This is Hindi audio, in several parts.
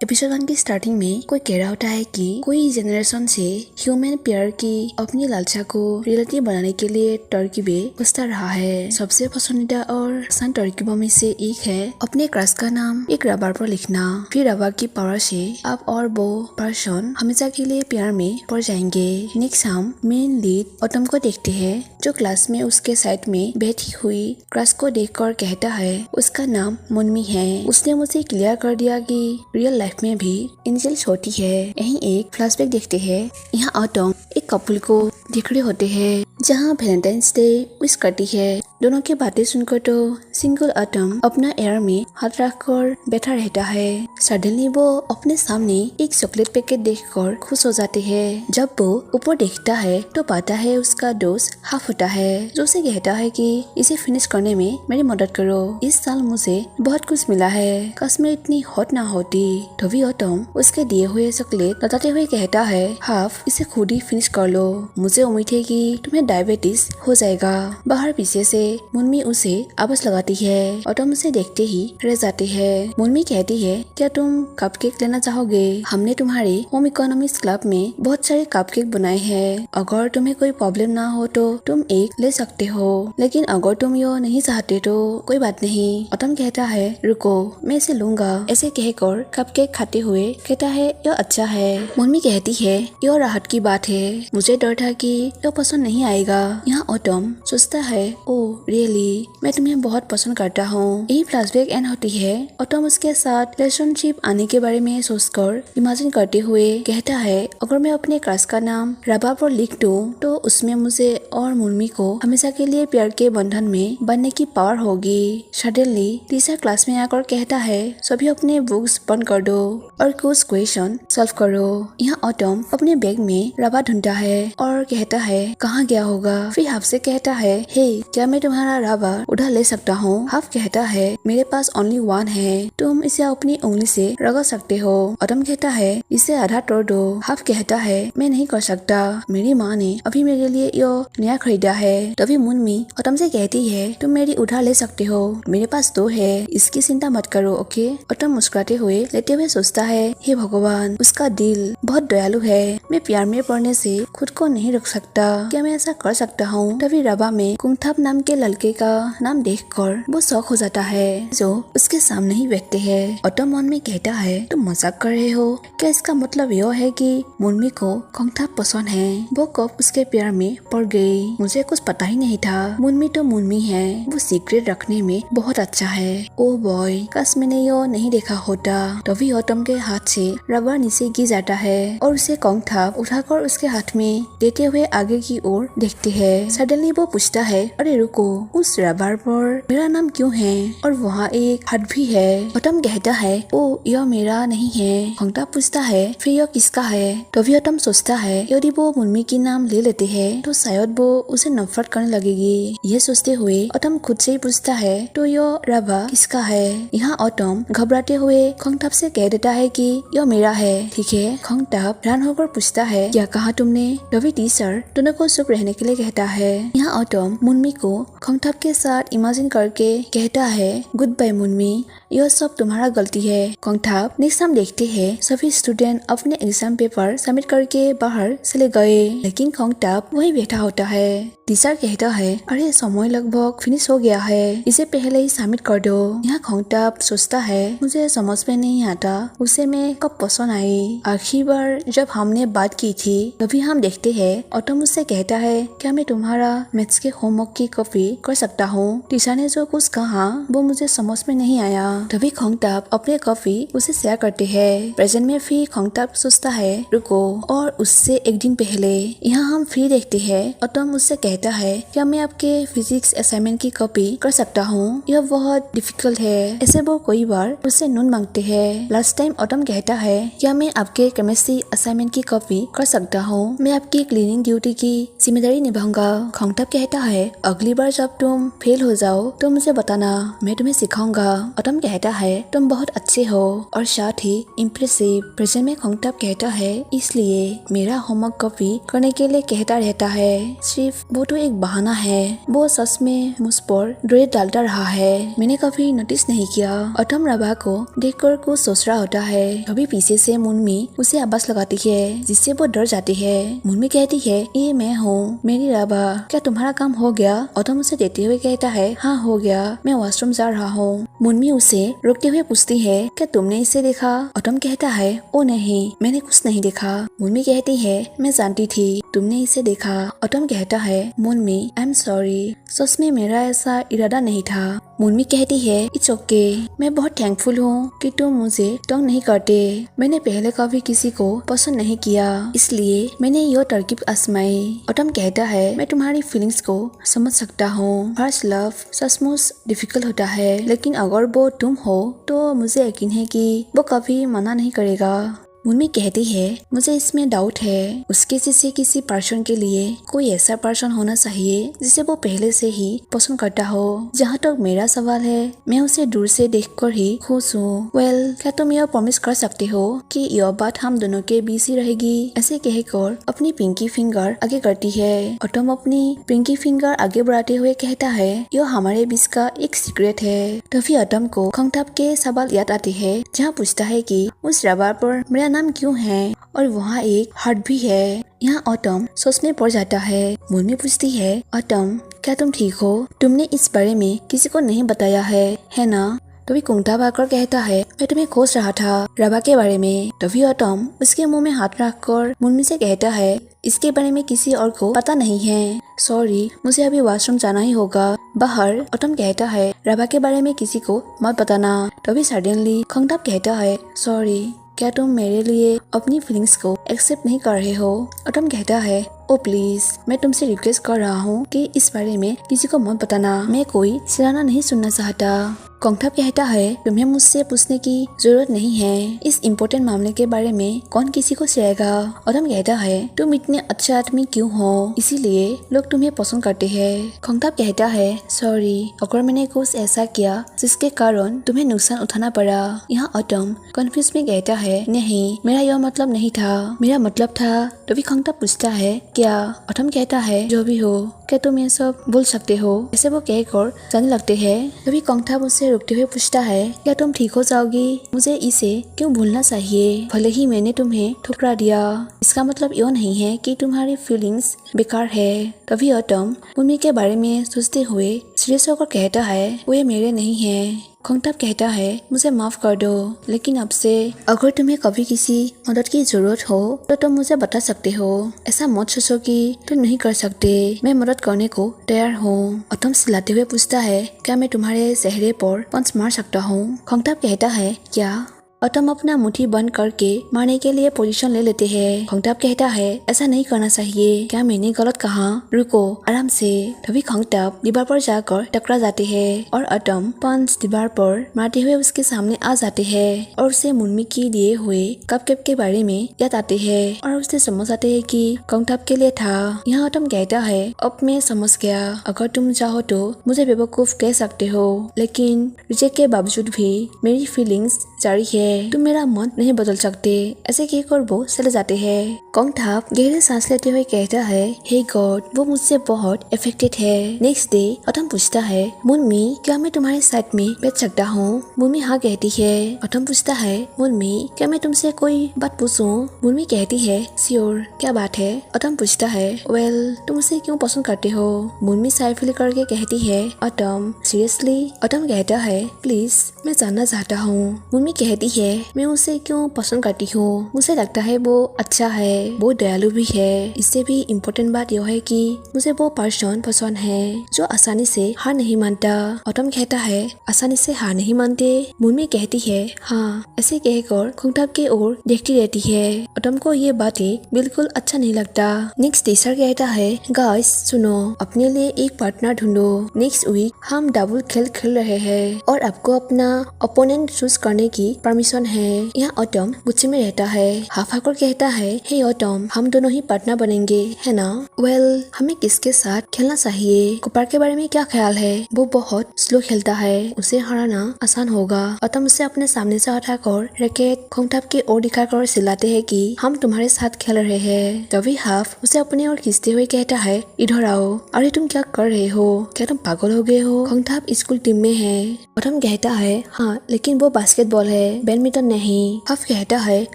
एपिसोड 1 की स्टार्टिंग में कोई कह रहा होता है कि कोई जनरेशन से ह्यूमन पेयर की अपनी लालसा को रियलिटी बनाने के लिए तरकीबें बसता रहा है। सबसे पसंदीदा और आसान तरकीबों में से एक है अपने क्रश का नाम एक रबर पर लिखना। फिर रबर की पावर से आप और वो पर्सन हमेशा के लिए प्यार में पड़ जाएंगे। नेक्स्ट हम मेन लीड ऑटम को देखते हैं जो क्लास में उसके साइड में बैठी हुई क्रश को देखकर कहता है उसका नाम मुनमी है। उसने मुझे क्लियर कर दिया कि रियल लाइफ में भी इनिशियल्स होती है। यहीं एक फ्लैशबैक देखते हैं। यहाँ ऑटम एक कपल को देख रहे होते हैं जहाँ वैलेंटाइंस डे विश करती है। दोनों की बातें सुनकर तो सिंगल ऑटम अपना एयर में हाथ रखकर बैठा रहता है। सडनली वो अपने सामने एक चॉकलेट पैकेट देखकर खुश हो जाते हैं। जब वो ऊपर देखता है तो पाता है उसका डोज हाफ होता है जो उसे कहता है कि इसे फिनिश करने में मेरी मदद करो। इस साल मुझे बहुत कुछ मिला है, काश मैं इतनी हॉट ना होती। तभी ऑटम उसके दिए हुए चॉकलेट बताते हुए कहता है हाफ इसे खुद ही फिनिश कर लो, मुझे उम्मीद है कि तुम्हें डायबिटीज हो जाएगा। बाहर पीछे से मुनमी उसे आवाज लगाती है। ऑटम उसे देखते ही रह जाते हैं। मुनमी कहती है क्या तुम कपकेक लेना चाहोगे? हमने तुम्हारे होम इकोनॉमिक्स क्लब में बहुत सारे कपकेक बनाए हैं, अगर तुम्हें कोई प्रॉब्लम ना हो तो तुम एक ले सकते हो, लेकिन अगर तुम यो नहीं चाहते तो कोई बात नहीं। ऑटम कहता है रुको मैं इसे लूंगा। ऐसे कहकर कपकेक खाते हुए कहता है यह अच्छा है। मुनमी कहती है यह राहत की बात है, मुझे डर था कि यह पसंद नहीं आएगा। यहाँ ऑटम सोचता है ओ रियली मैं तुम्हें बहुत पसंद करता हूँ। यही फ्लैशबैक एंड होती है। ऑटम उसके साथ रिलेशनशिप आने के बारे में सोचकर इमेजिन करते हुए कहता है अगर मैं अपने क्रश का नाम रबर पर लिख दूं तो उसमें मुझे और मुनमी को हमेशा के लिए प्यार के बंधन में बनने की पावर होगी। सडनली टीचर क्लास में आकर कहता है सभी अपने बुक्स बंद कर दो और कुछ क्वेश्चन सॉल्व करो। यहाँ ऑटम अपने बैग में रबर ढूंढता है और कहता है कहाँ गया होगा। फिर हाफ से कहता है हे क्या मैं तुम्हारा रबर उधर ले सकता हूँ? हाफ कहता है मेरे पास ओनली वन है, तुम इसे अपनी उंगली से रगड़ सकते हो। ऑटम कहता है इसे आधा तोड़ दो। हाफ कहता है मैं नहीं कर सकता, मेरी माँ ने अभी मेरे लिए यो नया खरीदा है। तभी मुनमी ऑटम से कहती है तुम मेरी उधार ले सकते हो, मेरे पास दो है, इसकी चिंता मत करो ओके। ऑटम मुस्कुराते हुए लेते हुए सोचता है हे भगवान उसका दिल बहुत दयालु है, मैं प्यार में पड़ने से खुद को नहीं रोक सकता, क्या मैं ऐसा कर सकता हूँ? तभी रबा में कुंगथाप नाम के लड़के का नाम देखकर वो शौक हो जाता है जो उसके सामने ही बैठते हैं। ऑटम मन में कहता है तुम मजाक कर रहे हो क्या? इसका मतलब यह है कि मुनमी को कुंगथाप पसंद है। वो कब उसके प्यार में पड़ गई, मुझे कुछ पता ही नहीं था। मुनमी तो मुनमी है, वो सीक्रेट रखने में बहुत अच्छा है। ओ बॉय काश मैंने यो नहीं देखा होता। तभी ऑटम के हाथ से रबर नीचे गिर जाता है और उसे कुंगथाप उठाकर उसके हाथ में देते हुए आगे की ओर देखते हैं। सडनली वो पूछता है अरे रुको उस रबर पर मेरा नाम क्यों है और वहाँ एक हाथ भी है। ऑटम कहता है ओ यह मेरा नहीं है। कुंगथाप पूछता है फिर यह किसका है? तभी ऑटम सोचता है यदि वो मुनमी की नाम ले लेते हैं तो शायद वो उसे नफरत करने लगेगी। ये सोचते हुए ऑटम खुद से ही पूछता है तो यह रबर किसका है? यहाँ ऑटम घबराते हुए कुंगथाप से कह देता है कि यह मेरा है। ठीक है। कुंगथाप हैरान होकर पूछता है क्या कहा तुमने? तभी टीचर दोनों को चुप रहने के लिए कहता है। यहाँ ऑटम मुनमी को कुंगथाप के साथ इमेजिन करके कहता है गुड बाय मुनमी, यह सब तुम्हारा गलती है। कुंगथाप नेक्स्ट हम देखते हैं सभी स्टूडेंट अपने एग्जाम पेपर सबमिट करके बाहर चले गए, लेकिन कुंगथाप वहीं बैठा होता है। टीचर कहता है अरे समय लगभग फिनिश हो गया है, इसे पहले ही सबमिट कर दो। यहाँ कुंगथाप सोचता है मुझे समझ में नहीं आता उसे मैं कब पसंद आई। आखिरी बार जब हमने बात की थी तभी हम देखते हैं ऑटम उससे कहता है क्या मैं तुम्हारा मैथ्स के होमवर्क की कॉपी कर सकता हूँ? टीचर ने जो कुछ कहा वो मुझे समझ में नहीं आया। तभी कुंगथाप अपने कॉपी उसे शेयर करते हैं। प्रेजेंट में फिर कुंगथाप सोचता है रुको और उससे एक दिन पहले। यहाँ हम फिर देखते हैं ऑटम उससे कहता है क्या मैं आपके फिजिक्स असाइनमेंट की कॉपी कर सकता हूँ? यह बहुत डिफिकल्ट है। ऐसे वो कई बार उससे नोट मांगते हैं। लास्ट टाइम ऑटम कहता है क्या मैं आपके केमिस्ट्री असाइनमेंट की कॉपी कर सकता हूँ? मैं आपकी क्लीनिंग ड्यूटी की जिम्मेदारी जिम्मेदारी निभाऊंगा। खोंगटैप कहता है अगली बार जब तुम फेल हो जाओ तो मुझे बताना, मैं तुम्हें सिखाऊंगा। ऑटम कहता है तुम बहुत अच्छे हो और साथ ही इम्प्रेसिव। प्रेजेंट में खोंगटैप कहता है इसलिए मेरा होमवर्क कॉपी करने के लिए कहता रहता है, सिर्फ वो तो एक बहाना है। वो सच में मुझ पर ड्रेड डालता रहा है, मैंने कभी नोटिस नहीं किया। ऑटम राभा को देखकर कुछ सोच रहा होता है, कभी पीछे से मुन्मी उसे आवाज लगाती है जिससे वो डर जाती है। मुन्मी कहती है ये मैं हूँ, मेरी राभा, क्या तुम्हारा काम हो गया? ऑटम उसे देते हुए कहता है हाँ हो गया, मैं वॉशरूम जा रहा हूँ। मुन्मी उसे रोकते हुए पूछती है क्या तुमने इसे देखा? ऑटम कहता है ओ नहीं, मैंने कुछ नहीं देखा। मुन्मी कहती है मैं जानती थी तुमने इसे देखा। ऑटम कहता है मुन्मी आई एम सॉरी, सच में मेरा ऐसा इरादा नहीं था। मुन्मी कहती है इट्स ओके, मैं बहुत थैंकफुल हूँ कि तुम मुझे तंग नहीं करते। मैंने पहले कभी किसी को पसंद नहीं किया, इसलिए मैंने यह तरकीब आजमाई। ऑटम कहता है मैं तुम्हारी फीलिंग्स को समझ सकता हूँ। फर्स्ट लव सचमुच डिफिकल्ट होता है, लेकिन अगर वो तुम हो तो मुझे यकीन है कि वो कभी मना नहीं करेगा। मुन्मी कहती है मुझे इसमें डाउट है, उसके जैसे किसी पर्सन के लिए कोई ऐसा पर्सन होना चाहिए जिसे वो पहले से ही पसंद करता हो। जहाँ तक मेरा सवाल है, मैं उसे दूर से देखकर ही खुश हूँ। वेल, क्या तुम यह प्रॉमिस कर सकते हो कि यह बात हम दोनों के बीच ही रहेगी? ऐसे कहकर अपनी पिंकी फिंगर आगे करती है। ऑटम अपनी पिंकी फिंगर आगे बढ़ाते हुए कहता है यह हमारे बीच का एक सीक्रेट है। तभी ऑटम को खोंगटैप के सवाल याद आते हैं, जहाँ पूछता है कि उस रबर पर मेरा नाम क्यों है और वहाँ एक हार्ट भी है। यहाँ ऑटम सोच में पड़ जाता है। मुन्मी पूछती है ऑटम क्या तुम ठीक हो? तुमने इस बारे में किसी को नहीं बताया है ना? तभी खोंगटैप आकर कहता है मैं तुम्हें खोज रहा था राभा के बारे में। तभी ऑटम उसके मुंह में हाथ रखकर मुन्मी से कहता है इसके बारे में किसी और को पता नहीं है। सॉरी, मुझे अभी वॉशरूम जाना ही होगा। बाहर ऑटम कहता है राभा के बारे में किसी को मत बताना। तभी सडनली खोंगटैप कहता है सॉरी, क्या तुम मेरे लिए अपनी फीलिंग्स को एक्सेप्ट नहीं कर रहे हो? ऑटम कहता है ओ प्लीज, मैं तुमसे रिक्वेस्ट कर रहा हूँ कि इस बारे में किसी को मत बताना, मैं कोई सिराना नहीं सुनना चाहता। खोंगटैप कहता है तुम्हें मुझसे पूछने की जरूरत नहीं है, इस इम्पोर्टेंट मामले के बारे में कौन किसी को सिखाएगा? ऑटम कहता है तुम इतने अच्छे आदमी क्यों हो, इसीलिए लोग तुम्हें पसंद करते हैं। खोंगटैप कहता है सॉरी, अगर मैंने कुछ ऐसा किया जिसके कारण तुम्हें नुकसान उठाना पड़ा। यहाँ ऑटम कंफ्यूज में कहता है नहीं, मेरा यह मतलब नहीं था, मेरा मतलब था। तभी खोंगटैप पूछता है क्या? ऑटम कहता है जो भी हो, क्या तुम ये सब बोल सकते हो? ऐसे वो कहकर जाने लगते हैं। तभी खोंगटैप उससे रुकते हुए पूछता है क्या तुम ठीक हो जाओगी? मुझे इसे क्यों भूलना चाहिए? भले ही मैंने तुम्हें ठुकरा दिया, इसका मतलब यह नहीं है कि तुम्हारी फीलिंग्स बेकार है। तभी ऑटम मुन्मी के बारे में सोचते हुए सीरियस होकर कहता है वे मेरे नहीं है। खोंगटैप कहता है मुझे माफ कर दो, लेकिन अब से अगर तुम्हें कभी किसी मदद की जरूरत हो तो तुम मुझे बता सकते हो। ऐसा मत सोचो कि तुम नहीं कर सकते, मैं मदद करने को तैयार हूँ। ऑटम चिल्लाते हुए पूछता है क्या मैं तुम्हारे चेहरे पर पंच मार सकता हूँ? खोंगटैप कहता है क्या? ऑटम अपना मुट्ठी बंद करके मारने के लिए पोजीशन ले लेते हैं। खोंगटैप कहता है ऐसा नहीं करना चाहिए, क्या मैंने गलत कहा? रुको, आराम से। तभी खोंगटैप दीवार पर जाकर टकरा जाते हैं और ऑटम पंच दीवार पर मारते हुए उसके सामने आ जाते हैं और उसे मुन्मी की दिए हुए कपकेक के बारे में याद आते हैं और उसे समझ आते हैं कि खोंगटैप के लिए था। यहाँ ऑटम कहता है अब मैं समझ गया, अगर तुम चाहो तो मुझे बेवकूफ कह सकते हो, लेकिन रिजेक्ट के बावजूद भी मेरी फीलिंग्स जारी है, तुम मेरा मन नहीं बदल सकते। ऐसे कहकर वो चले जाते हैं। खोंगटैप गहरे सांस लेते हुए कहता है हे गॉड, वो मुझसे बहुत अफेक्टेड है। नेक्स्ट डे ऑटम पूछता है मुन्मी क्या मैं तुम्हारे साथ में बैठ सकता हूँ? मुन्मी हाँ कहती है। ऑटम पूछता है मुन्मी क्या मैं तुमसे कोई बात पूछूं? मुन्मी कहती है श्योर, क्या बात है? ऑटम पूछता है वेल, तुम उसे क्यों पसंद करते हो? मुन्मी साई फील करके कहती है ऑटम सीरियसली? ऑटम कहता है प्लीज मैं जानना चाहता हूँ। मुन्मी कहती है मैं उसे क्यों पसंद करती हूँ, मुझे लगता है वो अच्छा है, वो दयालु भी है। इससे भी इम्पोर्टेंट बात यह है कि मुझे वो पर्सन पसंद है जो आसानी से हार नहीं मानता। ऑटम कहता है आसानी से हार नहीं मानते? मुन्मी कहती है हाँ। ऐसे कहकर खोंगटैप की ओर देखती रहती है। ऑटम को ये बातें बिल्कुल अच्छा नहीं लगता। नेक्स्ट डे सर कहता है गाइस सुनो, अपने लिए एक पार्टनर ढूंढो। नेक्स्ट वीक हम डबल खेल खेल रहे हैं और आपको अपना ओपोनेंट चूज करने की परमिशन परमिशन है। यहाँ ऑटम गुस्से में रहता है। हाफ आकर कहता है, हे ऑटम, हम दोनों ही पार्टनर बनेंगे, है ना? वेल, हमें किसके साथ खेलना चाहिए? कूपर के बारे में क्या ख्याल है? वो बहुत स्लो खेलता है, उसे हराना आसान होगा। ऑटम उसे अपने सामने से हटाकर रैकेट खोंगटाप की ओर दिखाकर चिल्लाते हैं कि हम तुम्हारे साथ खेल रहे हैं। तभी हाफ उसे अपने ओर खींचते हुए कहता है, इधर आओ। अरे तुम क्या कर रहे हो? क्या तुम पागल हो गए हो? खोंगटाप स्कूल टीम में है। ऑटम कहता है, हाँ, लेकिन वो बास्केटबॉल है, बैडमिंटन नहीं। हाफ कहता है,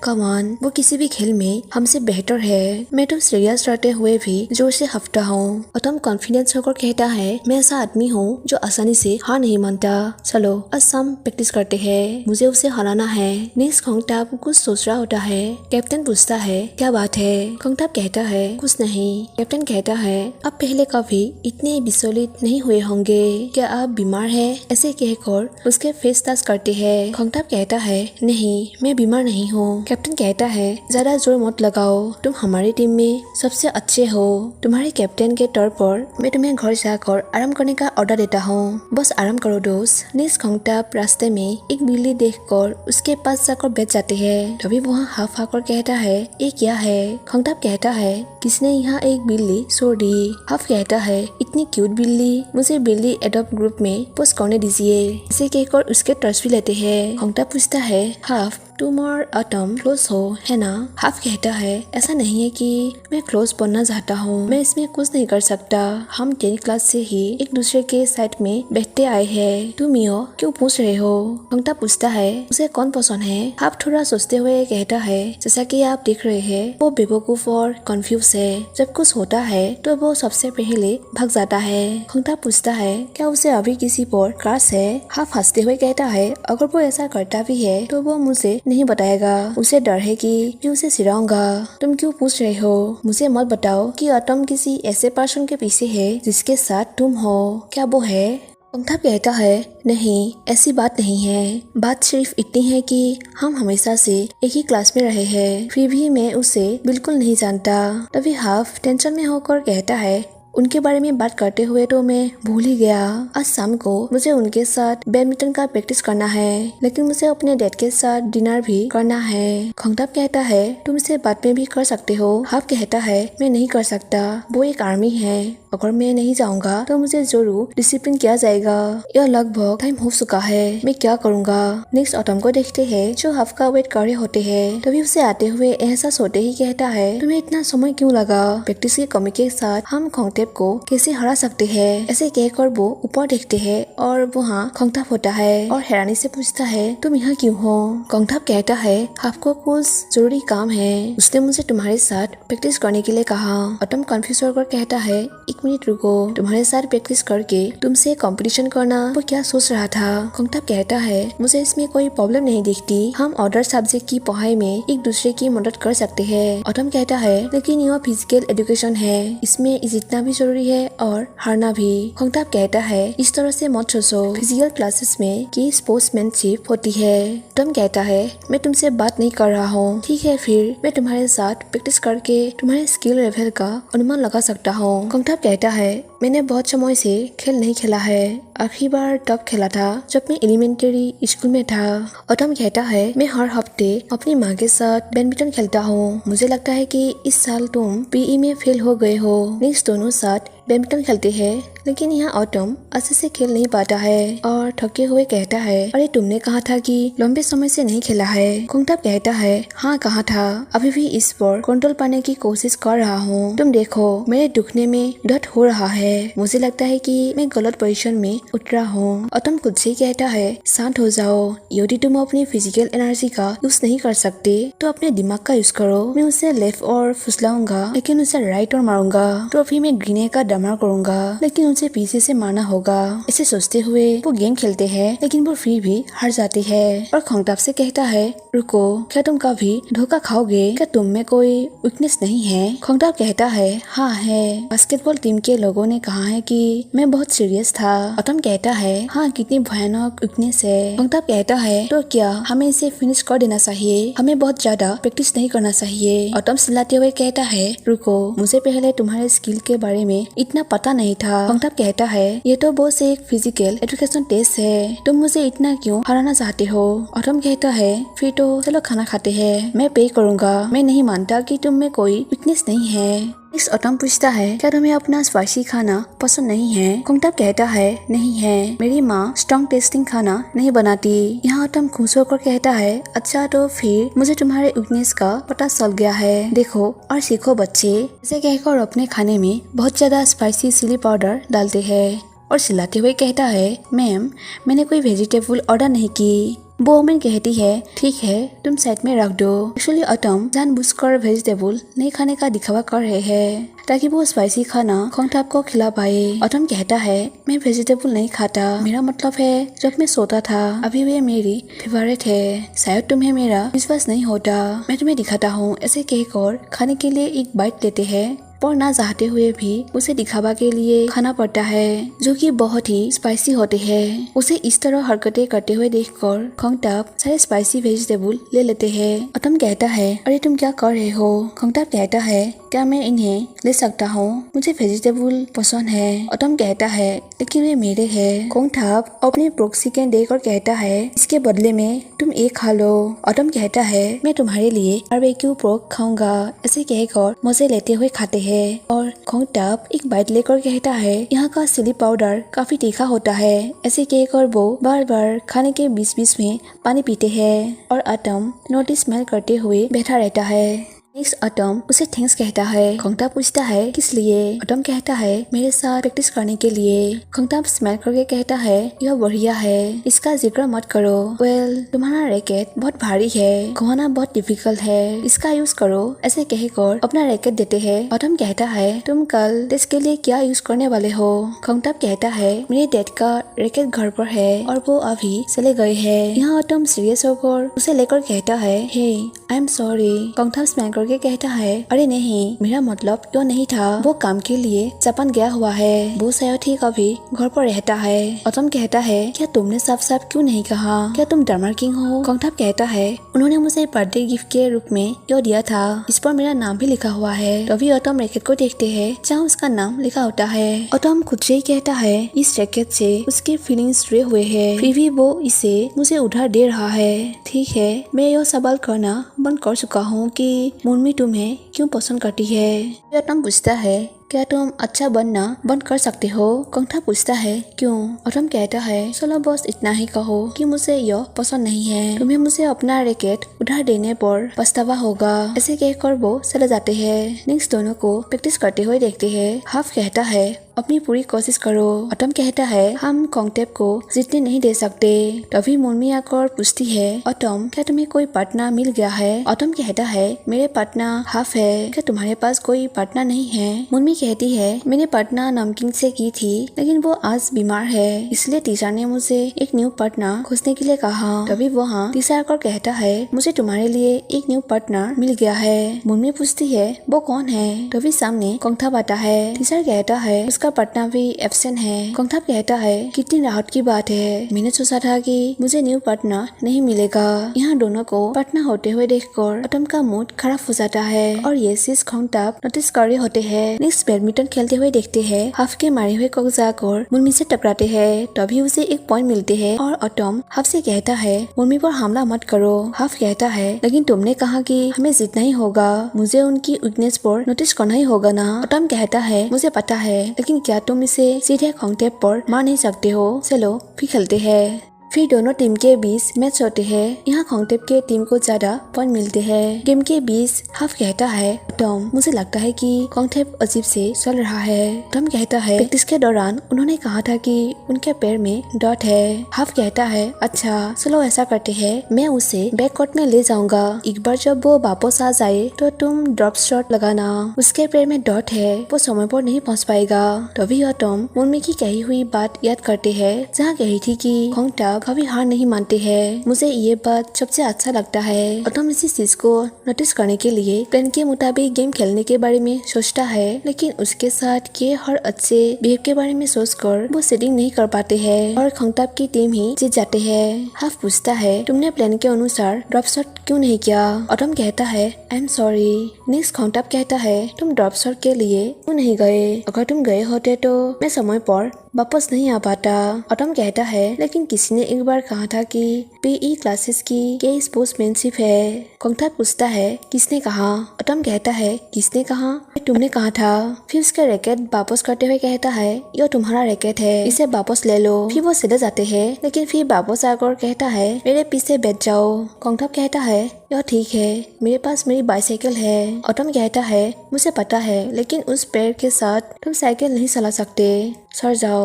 कम ऑन, वो किसी भी खेल में हमसे बेहतर है। मैं तो सीरियस रहते हुए भी जोर से हफ्ता हूँ। ऑटम कॉन्फिडेंस होकर कहता है, मैं ऐसा आदमी हूँ जो आसानी से हार नहीं मानता। चलो आज शाम प्रैक्टिस करते हैं, मुझे उसे हराना है। नेक्स्ट खोंगटाप कुछ सोच रहा होता है। कैप्टन पूछता है, क्या बात है? खोंगटाप कहता है, कुछ नहीं। कैप्टन कहता है, आप पहले कभी इतने विचलित नहीं हुए होंगे, क्या आप बीमार हैं? ऐसे कहकर उसके फेस टच करते हैं। खोंगटाप कहता है, नहीं, मैं बीमार नहीं हूँ। कैप्टन कहता है, ज्यादा जोर मत लगाओ, तुम हमारी टीम में सबसे अच्छे हो। तुम्हारे कैप्टन के तौर पर मैं तुम्हें घर जाकर आराम करने का ऑर्डर देता हूँ, बस आराम करो दोस्त। नेक्स्ट खोंगटाप रास्ते में एक बिल्ली देखकर उसके पास जाकर बैठ जाते हैं। तभी वहाँ हाफ आकर कहता है, ये क्या है? खोंगटाप कहता है, किसने यहाँ एक बिल्ली छोड़ दी? हाफ कहता है, इतनी क्यूट बिल्ली, मुझे बिल्ली एडॉप्ट ग्रुप में पोस्ट करने दीजिए। इसे कहकर उसके टर्च भी लेते हैं। खोंगटाप पूछता है, हाफ, तुम और ऑटम क्लोज हो, है ना? हाफ कहता है, ऐसा नहीं है कि मैं क्लोज बनना चाहता हूँ, मैं इसमें कुछ नहीं कर सकता। हम 10th क्लास से ही एक दूसरे के साइड में बैठते आए हैं। तुम यो क्यों पूछ रहे हो? खोंगटाप पूछता है, उसे कौन पसंद है? हाफ थोड़ा सोचते हुए कहता है, जैसा कि आप देख रहे हैं, वो बेवकूफ और कंफ्यूज है। जब कुछ होता है तो वो सबसे पहले भाग जाता है। खोंगटाप पूछता है, क्या उसे अभी किसी पर क्रश है? हाफ हंसते हुए कहता है, अगर वो ऐसा करता भी है तो वो मुझे नहीं बताएगा, उसे डर है कि मैं उसे सिराऊंगा। तुम क्यों पूछ रहे हो? मुझे मत बताओ कि ऑटम किसी ऐसे पर्सन के पीछे है जिसके साथ तुम हो, क्या वो है? खोंगटाप कहता है, नहीं, ऐसी बात नहीं है। बात सिर्फ इतनी है कि हम हमेशा से एक ही क्लास में रहे हैं, फिर भी मैं उसे बिल्कुल नहीं जानता। तभी हाफ टेंशन में होकर कहता है, उनके बारे में बात करते हुए तो मैं भूल ही गया। आज शाम को मुझे उनके साथ बैडमिंटन का प्रैक्टिस करना है, लेकिन मुझे अपने डैड के साथ डिनर भी करना है। खोंगटाप कहता है, तुम इसे बाद में भी कर सकते हो। हाफ कहता है, मैं नहीं कर सकता, वो एक आर्मी है, अगर मैं नहीं जाऊंगा तो मुझे जरूर डिसिप्लिन किया जाएगा। यह लगभग टाइम हो चुका है, मैं क्या करूंगा? नेक्स्ट ऑटम को देखते हैं जो हाफ का वेट कर रहे होते हैं। तभी उसे आते हुए एहसास होते ही कहता है, तुम्हें इतना समय क्यों लगा? प्रैक्टिस की कमी के साथ हम खोंगटाप को कैसे हरा सकते हैं? ऐसे कहकर वो ऊपर देखते हैं और वहाँ खोंगटाप होता है और हैरानी से पूछता है, तुम यहाँ क्यों हो? खोंगटाप कहता है, आपको कुछ जरूरी काम है, उसने मुझे तुम्हारे साथ प्रैक्टिस करने के लिए कहा। ऑटम कंफ्यूज होकर कहता है, एक मिनट रुको, तुम्हारे साथ प्रैक्टिस करके तुमसे कंपटीशन करना वो क्या सोच रहा था? खोंगटाप कहता है, मुझे इसमें कोई प्रॉब्लम नहीं दिखती, हम अदर सब्जेक्ट की पढ़ाई में एक दूसरे की मदद कर सकते हैं। ऑटम कहता है, लेकिन यह फिजिकल एजुकेशन है, इसमें जीतना भी जरूरी है और हारना भी। खोंगटाप कहता है, इस तरह से मत सोचो, फिजिकल क्लासेस में की स्पोर्ट्समैनशिप होती है। ऑटम कहता है, मैं तुमसे बात नहीं कर रहा हूँ, ठीक है, फिर मैं तुम्हारे साथ प्रैक्टिस करके तुम्हारे स्किल लेवल का अनुमान लगा सकता हूँ। खोंगटाप कहता है, मैंने बहुत समय से खेल नहीं खेला है, आखिरी बार तब खेला था जब मैं एलिमेंट्री स्कूल में था। ऑटम कहता है, मैं हर हफ्ते अपनी माँ के साथ बैडमिंटन खेलता हूँ, मुझे लगता है कि इस साल तुम पीई में फेल हो गए हो। नेक्स्ट दोनों साथ बैडमिंटन खेलते हैं, लेकिन यहाँ ऑटम अच्छे से खेल नहीं पाता है और थके हुए कहता है, अरे तुमने कहा था कि लंबे समय से नहीं खेला है। खोंगटाप कहता है, हाँ कहा था, अभी भी इस पर कंट्रोल पाने की कोशिश कर रहा हूँ। तुम देखो, मेरे दुखने में दर्द हो रहा है, मुझे लगता है कि मैं गलत पोजीशन में उतरा हूँ। ऑटम खुद से कहता है, शांत हो जाओ, यदि तुम अपनी फिजिकल एनर्जी का यूज नहीं कर सकते तो अपने दिमाग का यूज करो। मैं उसे लेफ्ट और फुसलाऊंगा, लेकिन उसे राइट और मारूंगा, तो अभी मैं गिने का दमन करूंगा, लेकिन उसे पीछे से मारना होगा। इसे सोचते हुए वो गेम खेलते हैं, लेकिन वो फिर भी हार जाती है और खोंगटाप से कहता है, रुको, क्या तुम कभी धोखा खाओगे? क्या तुम में कोई वीकनेस नहीं है? खोंगटाप कहता है, हाँ है, बास्केटबॉल टीम के लोगों ने ने कहा है कि मैं बहुत सीरियस था। ऑटम कहता है हाँ कितनी भयानक वीकनेस है। कंगताप कहता है तो क्या हमें इसे फिनिश कर देना चाहिए, हमें बहुत ज्यादा प्रैक्टिस नहीं करना चाहिए। ऑटम चिल्लाते हुए कहता है रुको, मुझे पहले तुम्हारे स्किल के बारे में इतना पता नहीं था। कंगताप कहता है ये तो बस एक फिजिकल एजुकेशन टेस्ट है, तुम मुझे इतना क्यों हराना चाहते हो। ऑटम कहता है फिर तो चलो खाना खाते हैं, मैं पे करूंगा। मैं नहीं मानता कि तुम में कोई वीकनेस नहीं है। नेक्स्ट ऑटम पूछता है क्या तुम्हें अपना स्पाइसी खाना पसंद नहीं है। कंगताप कहता है नहीं है, मेरी माँ स्ट्रॉन्ग टेस्टिंग खाना नहीं बनाती। यहाँ ऑटम खुश होकर कहता है अच्छा तो फिर मुझे तुम्हारे वीकनेस का पता चल गया है, देखो और सीखो बच्चे। ऐसे कहकर अपने खाने में बहुत ज्यादा स्पाइसी चिली पाउडर डालते हैं और चिल्लाते हुए कहता है मैम मैंने कोई वेजिटेबल ऑर्डर नहीं की। वो वुमेन कहती है ठीक है तुम साइड में रख दो। एक्चुअली ऑटम जानबूझकर वेजिटेबल नहीं खाने का दिखावा कर रहे हैं ताकि वो स्पाइसी खाना कंगताप को खिला पाए। ऑटम कहता है मैं वेजिटेबल नहीं खाता, मेरा मतलब है जब मैं सोता था अभी वे मेरी फेवरेट है। शायद तुम्हें मेरा विश्वास नहीं होता, मैं तुम्हें दिखाता हूँ। ऐसे कहकर खाने के लिए एक बाइट लेते हैं पर ना चाहते हुए भी उसे दिखावा के लिए खाना पड़ता है जो कि बहुत ही स्पाइसी होते हैं। उसे इस तरह हरकतें करते हुए देखकर कंगताप सारे स्पाइसी वेजिटेबल ले लेते हैं। ऑटम कहता है अरे तुम क्या कर रहे हो। कंगताप कहता है क्या मैं इन्हें ले सकता हूँ, मुझे वेजिटेबल पसंद है। ऑटम कहता है लेकिन वे मेरे हैं। कंगताप अपने प्रोक्सिकेन देकर कहता है इसके बदले में तुम एक खा लो। ऑटम कहता है मैं तुम्हारे लिए बारबेक्यू पोर्क खाऊंगा। ऐसे कहकर मजे लेते हुए खाते हैं और कंगताप एक बाइट लेकर कहता है यहाँ का चिली पाउडर काफी तीखा होता है। ऐसे कहकर वो बार बार खाने के बीच बीच में पानी पीते हैं और ऑटम नोटिस स्मेल करते हुए बैठा रहता है। नेक्स्ट ऑटम उसे थैंक्स कहता है। कंगताप पूछता है किस लिए। ऑटम कहता है मेरे साथ प्रैक्टिस करने के लिए। कंगताप स्माइल करके कहता है यह बढ़िया है, इसका जिक्र मत करो। वेल तुम्हारा रैकेट बहुत भारी है, घुमाना बहुत डिफिकल्ट है, इसका यूज करो। ऐसे कहकर अपना रैकेट देते हैं। ऑटम कहता है तुम कल टेस्ट के लिए क्या यूज करने वाले हो। कंगताप कहता है मेरे डैड का रैकेट घर पर है और वो अभी चले गए हैं। यहाँ ऑटम सीरियस होकर उसे लेकर कहता है हे आई एम सॉरी। कंगताप स्माइल करके कहता है अरे नहीं, मेरा मतलब यो नहीं था, वो काम के लिए जापान गया हुआ है, वो शायद ही कभी घर पर रहता है। ऑटम कहता है क्या तुमने साफ साफ क्यों नहीं कहा, क्या तुम ड्रामर किंग हो। कंगताप कहता है उन्होंने मुझे बर्थडे गिफ्ट के रूप में यो दिया था, इस पर मेरा नाम भी लिखा हुआ है। तभी ऑटम रैकेट को देखते हैं जहाँ उसका नाम लिखा होता है। ऑटम खुद से ही कहता है इस रैकेट से उसके फीलिंग्स जुड़े हुए हैं, फिर भी वो इसे मुझे उधार दे रहा है। ठीक है मैं यह सवाल करना बंद कर चुका हूँ कि मुन्मी तुम्हें क्यों पसंद करती है। ऑटम पूछता है क्या तुम अच्छा बनना बंद कर सकते हो। कंगताप पूछता है क्यों। ऑटम कहता है चलो बस इतना ही कहो कि मुझे यह पसंद नहीं है, तुम्हें मुझे अपना रैकेट उधार देने पर पछतावा होगा। ऐसे कहकर वो चले जाते हैं। नेक्स्ट दोनों को प्रैक्टिस करते हुए देखते हैं। हाफ कहता है अपनी पूरी कोशिश करो। ऑटम कहता है हम कंगताप को जीतने नहीं दे सकते। तभी मुन्मी आकर पूछती है ऑटम क्या तुम्हें कोई पार्टनर मिल गया है। ऑटम कहता है मेरे पार्टनर हाफ है, क्या तुम्हारे पास कोई पार्टनर नहीं है। मुन्मी कहती है मैंने पार्टनर नमकीन से की थी लेकिन वो आज बीमार है, इसलिए टीचर ने मुझे एक न्यू पार्टनर खोजने के लिए कहा। तभी वहाँ टीचर आकर कहता है मुझे तुम्हारे लिए एक न्यू पार्टनर मिल गया है। मुन्मी पूछती है वो कौन है। तभी सामने कंगताप आता है। टीचर कहता है उसका पार्टनर भी एब्सेंट है। कंगताप कहता है कितनी राहत की बात है, मैंने सोचा था कि मुझे न्यू पार्टनर नहीं मिलेगा। यहाँ दोनों को पार्टनर होते हुए देखकर ऑटम का मूड खराब हो जाता है और ये चीज कंगताप नोटिस कर रहे होते हैं। नेक्स्ट बैडमिंटन खेलते हुए देखते हैं हाफ के मारे हुए कॉक जाकर मुन्मी से टकराते हैं। तभी उसे एक पॉइंट मिलते हैं और ऑटम हाफ से कहता है मुन्मी पर हमला मत करो। हाफ कहता है लेकिन तुमने कहा कि हमें जीतना ही होगा, मुझे उनकी वीकनेस पर नोटिस करना ही होगा ना। ऑटम कहता है मुझे पता है लेकिन क्या तुम इसे सीधे कंगताप पर मार नहीं सकते हो। चलो फिर खेलते हैं। फिर दोनों टीम के बीच मैच होते हैं। यहाँ कंगताप के टीम को ज्यादा पॉइंट मिलते हैं। गेम के बीच हाफ कहता है टॉम मुझे लगता है कि कंगताप अजीब से चल रहा है। टॉम कहता है प्रैक्टिस के दौरान उन्होंने कहा था कि उनके पैर में डॉट है। हाफ कहता है अच्छा चलो ऐसा करते हैं, मैं उसे बैक कोर्ट में ले जाऊंगा, एक बार जब वो वापस आ जाए तो तुम ड्रॉप शॉट लगाना, उसके पैर में डॉट है, वो समय पर नहीं पहुँच पाएगा। तभी टॉम मुन्मी की कही हुई बात याद करते हैं जहाँ कही थी कि कंगताप कभी हार नहीं मानते हैं। मुझे ये बात सबसे अच्छा लगता है। ऑटम इसी चीज को नोटिस करने के लिए प्लान के मुताबिक गेम खेलने के बारे में सोचता है, लेकिन उसके साथ के हर अच्छे बिहेव के बारे में सोचकर वो सेटिंग नहीं कर पाते हैं और खंगताप की टीम ही जीत जाते हैं। हाफ पूछता है, तुमने प्लान के अनुसार ड्रॉप शॉट क्यों नहीं किया? ऑटम कहता है, आई एम सॉरी। नेक्स्ट खंगताप कहता है, तुम ड्रॉप शॉट के लिए क्यों नहीं गए? अगर तुम गए होते तो मैं समय पर वापस नहीं आ पाता। ऑटम कहता है, लेकिन किसी ने एक बार कहा था कि पीई क्लासेस की के स्पोर्ट्समैनशिप है। खंगताप पूछता है, किसने कहा? ऑटम कहता है, किसने कहा? तुमने कहा था। फिर उसका रैकेट वापस करते हुए कहता है, यह तुम्हारा रैकेट है, इसे वापस ले लो। फिर वो चले जाते हैं, लेकिन फिर वापस आकर कहता है, मेरे पीछे बैठ जाओ। खंगताप कहता है, यह ठीक है, मेरे पास मेरी बाइसाइकिल है। ऑटम कहता है, मुझे पता है, लेकिन उस पैर के साथ तुम साइकिल नहीं चला सकते, सर जाओ।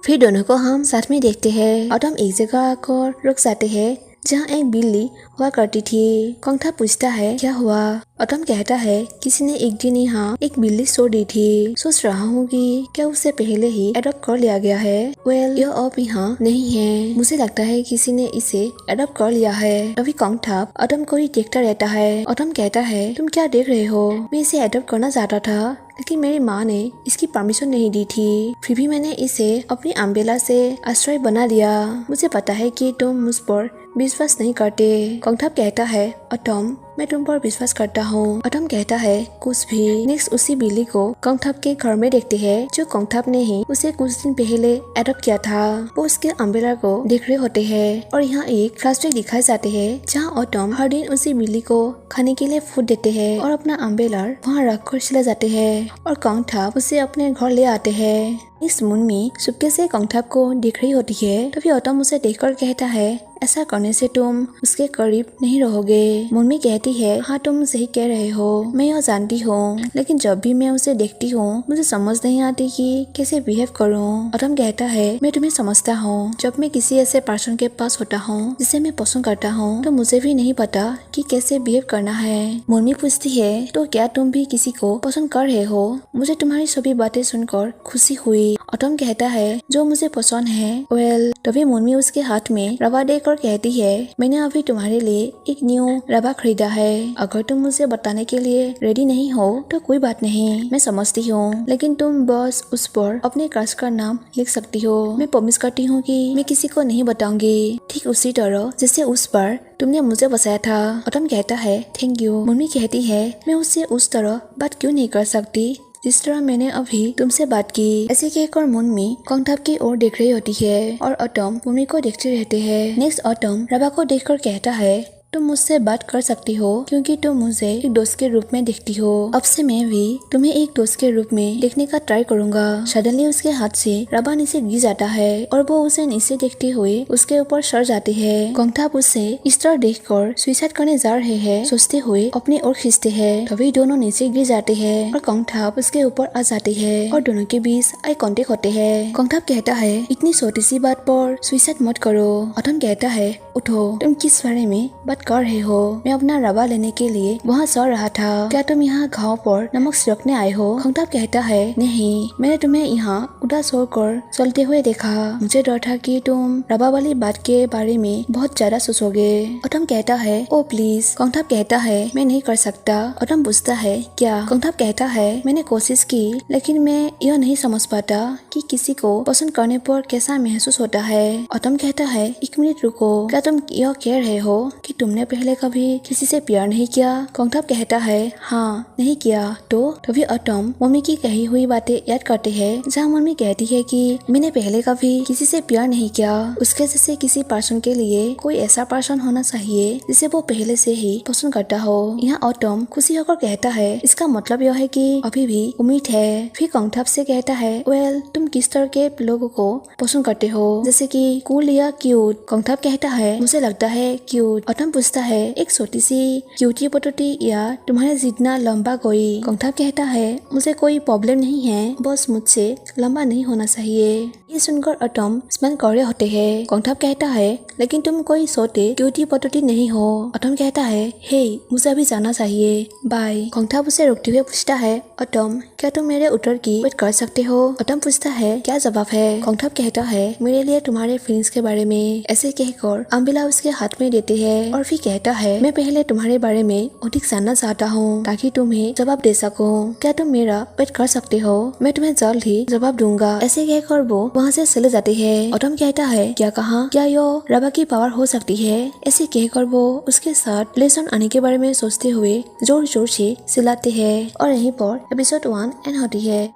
फिर दोनों को हम साथ में देखते हैं। ऑटम एक जगह आकर रुक जाते हैं जहाँ एक बिल्ली हुआ करती थी। खंगताप पूछता है, क्या हुआ? ऑटम कहता है, किसी ने एक दिन यहाँ एक बिल्ली छोड़ दी थी। सोच रहा हूँ कि क्या उसे पहले ही एडॉप्ट कर लिया गया है। यह अब यहाँ नहीं है, मुझे लगता है किसी ने इसे एडॉप्ट कर लिया है। अभी खंगताप ऑटम को ही देखता रहता है। ऑटम कहता है, तुम क्या देख रहे हो? मैं इसे एडॉप्ट करना चाहता था, लेकिन मेरी माँ ने इसकी परमिशन नहीं दी थी। फिर भी मैंने इसे अपनी अम्ब्रेला से आश्रय बना लिया। मुझे पता है कि तुम मुझ पर विश्वास नहीं करते। खंगताप कहता है, ऑटम मैं तुम पर विश्वास करता हूँ। ऑटम कहता है, कुछ भी। नेक्स्ट उसी बिल्ली को खंगताप के घर में देखते हैं, जो खंगताप ने ही उसे कुछ दिन पहले एडॉप्ट किया था। वो उसके अम्ब्रेला को देख रहे होते हैं और यहाँ एक फ्लैशबैक दिखाए जाते हैं जहाँ ऑटम हर दिन उसी बिल्ली को खाने के लिए फूड देते हैं और अपना अम्ब्रेला वहाँ रख कर चले जाते हैं और खंगताप उसे अपने घर ले आते हैं। इस मुन्मी चुपके से खंगताप को देख रही होती है। तभी ऑटम उसे देखकर कहता है, ऐसा करने से तुम उसके करीब नहीं रहोगे। मुन्मी कहती है, हाँ तुम सही कह रहे हो, मैं यह जानती हूँ, लेकिन जब भी मैं उसे देखती हूँ मुझे समझ नहीं आती कि कैसे बिहेव करूँ। ऑटम कहता है, मैं तुम्हें समझता हूँ। जब मैं किसी ऐसे पर्सन के पास होता हूँ जिसे मैं पसंद करता हूँ तो मुझे भी नहीं पता कि कैसे बिहेव करना है। मुन्मी पूछती है, तो क्या तुम भी किसी को पसंद कर रहे हो? मुझे तुम्हारी सभी बातें सुनकर खुशी हुई। ऑटम कहता है, जो मुझे पसंद है। तभी मुन्मी उसके हाथ में रबा देकर कहती है, मैंने अभी तुम्हारे लिए एक न्यू रबा खरीदा है। अगर तुम मुझे बताने के लिए रेडी नहीं हो तो कोई बात नहीं, मैं समझती हूँ, लेकिन तुम बस उस पर अपने क्रश का नाम लिख सकती हो। मैं प्रॉमिस करती हूँ कि मैं किसी को नहीं बताऊंगी, ठीक उसी तरह जैसे उस पर तुमने मुझे बचाया था। ऑटम कहता है, थैंक यू। मुन्मी कहती है, मैं उससे उस तरह बात क्यों नहीं कर सकती जिस तरह मैंने अभी तुमसे बात की। ऐसे कहकर मुन्मी खंगताप की ओर देख रही होती है और ऑटम मुन्मी को देखते रहते हैं। नेक्स्ट ऑटम रबा को देखकर कहता है, तुम मुझसे बात कर सकती हो क्योंकि तुम मुझे एक दोस्त के रूप में देखती हो। अब से मैं भी तुम्हें एक दोस्त के रूप में देखने का ट्राई करूंगा। सडनली उसके हाथ से रबा नीचे गिर जाता है और वो उसे नीचे देखते हुए उसके ऊपर सर जाती है। खंगताप उसे इस तरह देखकर सुसाइड करने जा रहे हैं सोचते हुए अपनी ओर खींचते हैं। तभी दोनों नीचे गिर जाते हैं और खंगताप उसके ऊपर आ जाते हैं और दोनों के बीच आई कांटेक्ट होते हैं। खंगताप कहता है, इतनी छोटी सी बात पर सुसाइड मत करो। ऑटम कहता है, उठो, तुम किस बारे में बात कर रहे हो? मैं अपना रबा लेने के लिए वहाँ सो रहा था। क्या तुम यहाँ घाव पर नमक छिड़कने आए हो? खंगताप कहता है, नहीं, मैंने तुम्हें यहाँ उदास होकर चलते हुए देखा। मुझे डर था कि तुम रबा वाली बात के बारे में बहुत ज्यादा सोचोगे। ऑटम कहता है, ओ प्लीज। खंगताप कहता है, मैं नहीं कर सकता। ऑटम पूछता है, क्या? खंगताप कहता है, मैंने कोशिश की, लेकिन मैं यह नहीं समझ पाता कि किसी को पसंद करने पर कैसा महसूस होता है। ऑटम कहता है, एक मिनट रुको, क्या तुम यह कह रहे हो कि तुमने पहले कभी किसी से प्यार नहीं किया? खंगताप कहता है, हाँ, नहीं किया। तो तभी ऑटम मम्मी की कही हुई बातें याद करते हैं जहाँ मम्मी कहती है कि मैंने पहले कभी किसी से प्यार नहीं किया। उसके जैसे किसी पर्सन के लिए कोई ऐसा पर्सन होना चाहिए जिसे वो पहले से ही पसंद करता हो। यहाँ ऑटम खुशी होकर कहता है, इसका मतलब यह है कि अभी भी उम्मीद है। फिर खंगताप से कहता है, तुम किस तरह के लोगों को पसंद करते हो, जैसे कि कूल या क्यूट? खंगताप कहता है, मुझे लगता है क्यूट। ऑटम पूछता है, एक छोटी सी क्यूटी पटोटी या तुम्हारे जितना लंबा कोई? खंगताप कहता है, मुझे कोई प्रॉब्लम नहीं है, बस मुझसे लंबा नहीं होना चाहिए। ये सुनकर अटम स्माइल कर रहे होते हैं। कोंगथाप कहता है, लेकिन तुम कोई सोते क्यूटी पटोटी नहीं हो। अटम कहता है, हे मुझे अभी जाना चाहिए, बाय। कोंगथाप उसे रोकते हुए पूछता है, अटम क्या तुम मेरे उत्तर की वेट कर सकते हो? अटम पूछता है, क्या जवाब है? कोंगथाप कहता है, मेरे लिए तुम्हारे फीलिंग्स के बारे में। ऐसे कहकर अम्बिला उसके हाथ में देती है और फिर कहता है, मैं पहले तुम्हारे बारे में अधिक जानना चाहता हूँ ताकि तुम्हें जवाब दे सकूं। क्या तुम मेरा वेट कर सकते हो? मैं तुम्हें जल्द ही जवाब दूंगा। ऐसे कहकर वो वहाँ से चले जाते हैं। अटम कहता है, क्या कहा? क्या यो रबा की पावर हो सकती है? ऐसे कहकर वो उसके साथ लेसन आने के बारे में सोचते हुए जोर जोर से चिल्लाते हैं। और यहीं पर एपिसोड 1 एंड होती है।